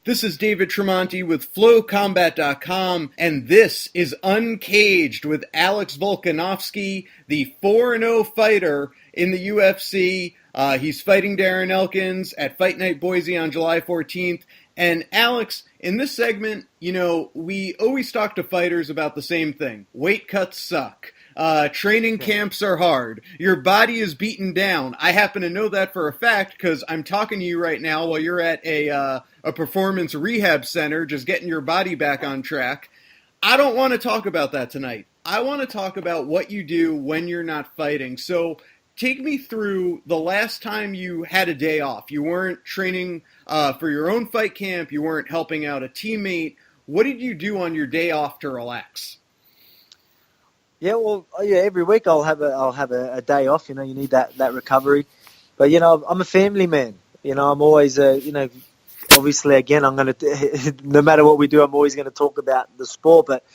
This is David Tremonti with FlowCombat.com, and this is Uncaged with Alex Volkanovski, the 4-0 fighter in the UFC. He's fighting Darren Elkins at Fight Night Boise on July 14th. And Alex, in this segment, we always talk to fighters about the same thing. Weight cuts suck. Training camps are hard. Your body is beaten down. I happen to know that for a fact because I'm talking to you right now while you're at a performance rehab center, just getting your body back on track. I don't want to talk about that tonight. I want to talk about what you do when you're not fighting. So take me through the last time you had a day off. You weren't training for your own fight camp. You weren't helping out a teammate. What did you do on your day off to relax? Every week I'll have a day off. You need that recovery. But I'm a family man. I'm always obviously again I'm going to no matter what we do, I'm always going to talk about the sport. But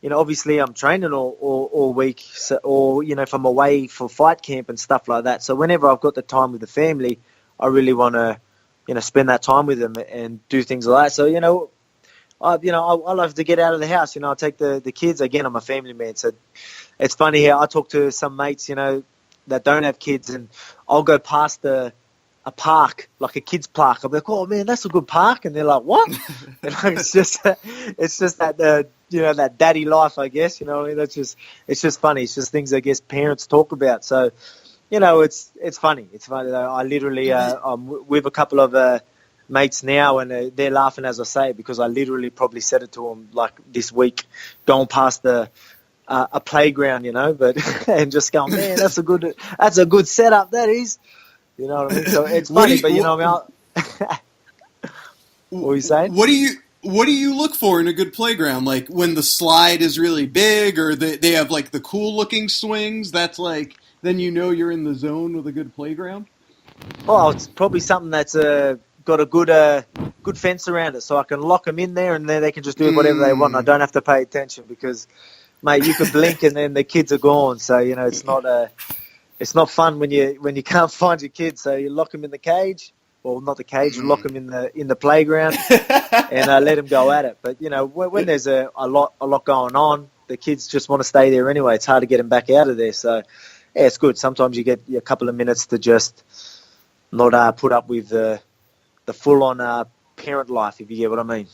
obviously I'm training all week, or if I'm away for fight camp and stuff like that. So whenever I've got the time with the family, I really want to spend that time with them and do things like that. So I love to get out of the house. I take the kids. Again, I'm a family man, so it's funny here. I talk to some mates, that don't have kids, and I'll go past a park, like a kids park. I'll be like, "Oh man, that's a good park," and they're like, "What?" And it's just that that daddy life, I guess. It's just funny. It's just things I guess parents talk about. So, it's funny. It's funny. I literally I'm with a couple of mates now, and they're laughing as I say it, because I literally probably said it to them like this week, going past a playground, but and just going, man, that's a good setup. That is, what I mean. So it's funny, but what are you saying? What do you look for in a good playground? Like when the slide is really big, or they have like the cool looking swings. That's like then you're in the zone with a good playground. Oh, it's probably something that's got a good fence around it, so I can lock them in there, and then they can just do whatever they want. I don't have to pay attention because, mate, you could blink and then the kids are gone. So it's not fun when you can't find your kids. So you lock them in the cage, well, not the cage, you lock them in the playground, and let them go at it. But when there's a lot going on, the kids just want to stay there anyway. It's hard to get them back out of there. So yeah, it's good. Sometimes you get a couple of minutes to just not put up with the full-on parent life, if you get what I mean.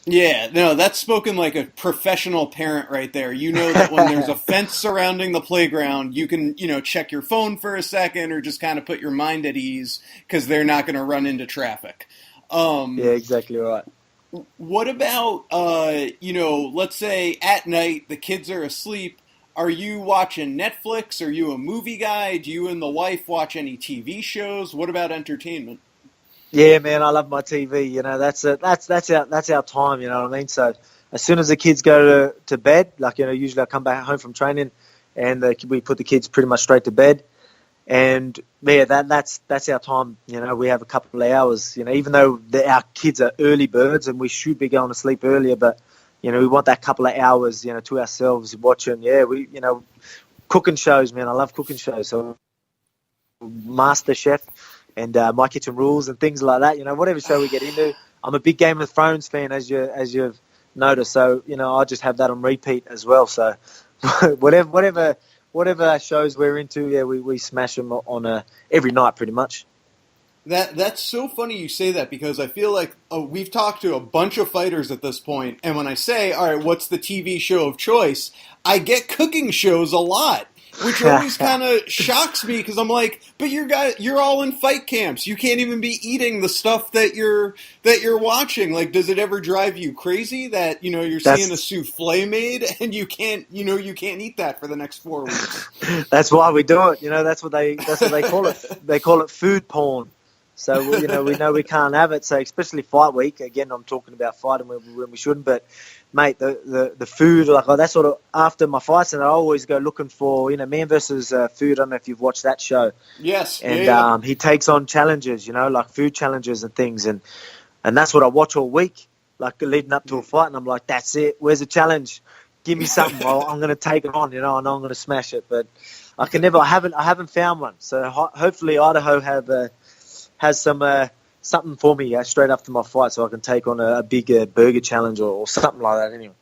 Yeah, no, that's spoken like a professional parent right there. You know that when there's a fence surrounding the playground, you can, check your phone for a second or just kind of put your mind at ease because they're not going to run into traffic. Yeah, exactly right. What about, let's say at night the kids are asleep. Are you watching Netflix? Are you a movie guy? Do you and the wife watch any TV shows? What about entertainment? Yeah, man, I love my TV. That's our time. You know what I mean? So as soon as the kids go to bed, like usually I come back home from training, and we put the kids pretty much straight to bed, and yeah, that's our time. We have a couple of hours. Even though our kids are early birds and we should be going to sleep earlier, but we want that couple of hours, to ourselves watching. Yeah, cooking shows, man. I love cooking shows. So Master Chef. And My Kitchen Rules and things like that. Whatever show we get into. I'm a big Game of Thrones fan, as you've noticed. So I just have that on repeat as well. So whatever shows we're into, yeah, we smash them on every night pretty much. That's so funny you say that, because I feel like we've talked to a bunch of fighters at this point, and when I say, all right, what's the TV show of choice, I get cooking shows a lot. Which always kind of shocks me, because I'm like, but you're all in fight camps. You can't even be eating the stuff that you're watching. Like, does it ever drive you crazy that you're seeing a souffle made and you can't eat that for the next 4 weeks? That's why we do it. That's what they call it. They call it food porn. So we know we can't have it. So especially fight week. Again, I'm talking about fighting when we shouldn't, but. Mate, the food, like that's sort of after my fights, and I always go looking for, Man versus Food. I don't know if you've watched that show. Yes. And he takes on challenges, like food challenges and things, and that's what I watch all week, like leading up to a fight, and I'm like, that's it. Where's the challenge? Give me something. Well, I'm going to take it on. I know I'm going to smash it, but I haven't found one. So hopefully Idaho has some something for me straight after my fight, so I can take on a big burger challenge or something like that. Anyway.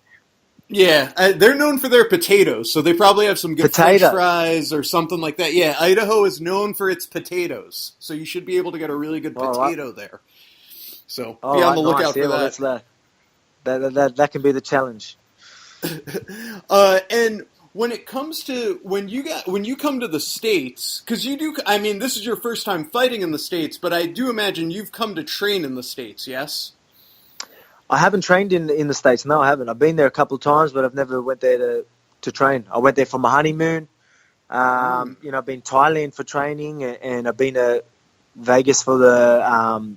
Yeah, they're known for their potatoes, so they probably have some good French fries or something like that. Yeah, Idaho is known for its potatoes, so you should be able to get a really good potato there. So be on the lookout for that. That can be the challenge. And when it comes to when you come to the States, because you do, I mean, this is your first time fighting in the States, but I do imagine you've come to train in the States, yes? I haven't trained in the States. No, I haven't. I've been there a couple of times, but I've never went there to train. I went there for my honeymoon. I've been Thailand for training, and I've been to Vegas for the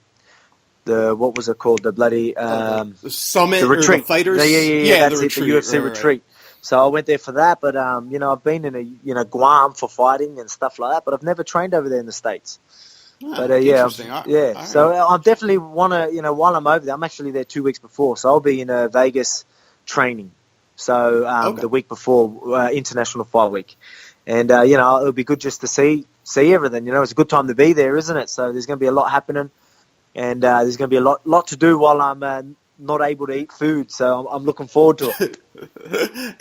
what was it called? The bloody the summit, the retreat. Or the fighters. Yeah, that's the it. The UFC retreat. So I went there for that, but I've been in Guam for fighting and stuff like that, but I've never trained over there in the States. But interesting. Yeah. Right. So I definitely want to, while I'm over there, I'm actually there 2 weeks before, so I'll be in Vegas training. So the week before International Fight Week, and it'll be good just to see everything. It's a good time to be there, isn't it? So there's going to be a lot happening, and there's going to be a lot to do while I'm not able to eat food. So I'm looking forward to it.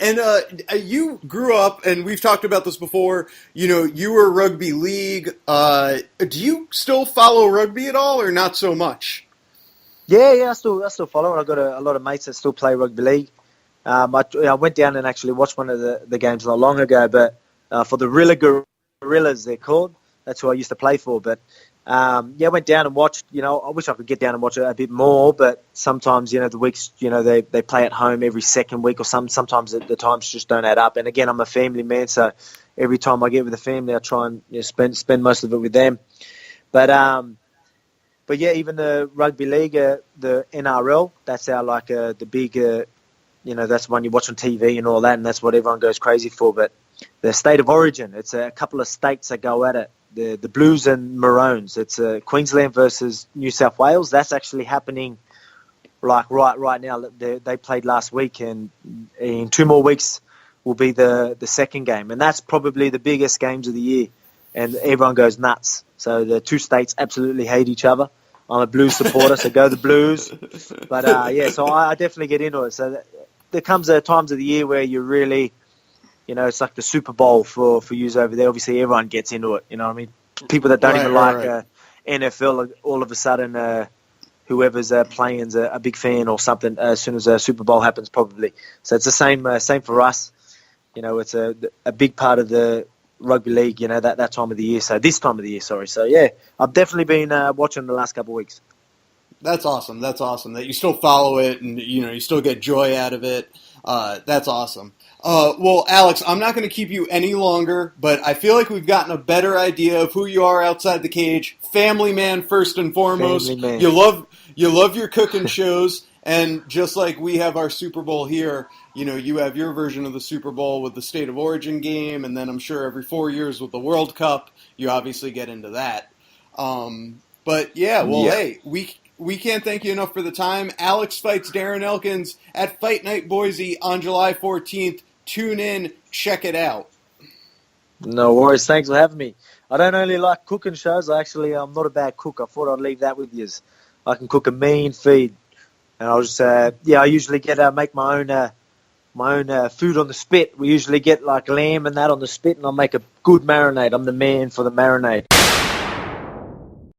And you grew up, and we've talked about this before, you were Rugby League. Do you still follow rugby at all, or not so much? Yeah, I still follow it. I've got a lot of mates that still play Rugby League. I went down and actually watched one of the games not long ago, but for the Gorillas, they're called. That's who I used to play for, but I went down and watched. I wish I could get down and watch it a bit more, but sometimes, the weeks, they play at home every second week or something. Sometimes the times just don't add up. And again, I'm a family man, so every time I get with the family, I try and spend most of it with them. But yeah, even the Rugby League, the NRL, that's our the big, that's the one you watch on TV and all that, and that's what everyone goes crazy for. But the State of Origin, it's a couple of states that go at it. The Blues and Maroons. It's Queensland versus New South Wales. That's actually happening right now. They played last week, and in 2 more weeks will be the second game. And that's probably the biggest games of the year. And everyone goes nuts. So the two states absolutely hate each other. I'm a Blues supporter, so go the Blues. But so I definitely get into it. So there comes times of the year where you really... it's like the Super Bowl for yous over there. Obviously, everyone gets into it. You know what I mean? People that don't even like NFL, all of a sudden, whoever's playing is a big fan or something as soon as a Super Bowl happens, probably. So it's the same for us. It's a big part of the Rugby League, that time of the year. So this time of the year, sorry. So, yeah, I've definitely been watching the last couple of weeks. That's awesome. That's awesome that you still follow it and, you still get joy out of it. That's awesome. Well, Alex, I'm not going to keep you any longer, but I feel like we've gotten a better idea of who you are outside the cage. Family man, first and foremost. Family man. You love your cooking shows, and just like we have our Super Bowl here, you have your version of the Super Bowl with the State of Origin game, and then I'm sure every 4 years with the World Cup, you obviously get into that. Hey, we can't thank you enough for the time. Alex fights Darren Elkins at Fight Night Boise on July 14th. Tune in, check it out. No worries. Thanks for having me. I don't only like cooking shows. I'm not a bad cook. I thought I'd leave that with you. I can cook a mean feed. And I'll just, I usually make my own food on the spit. We usually get lamb and that on the spit, and I'll make a good marinade. I'm the man for the marinade.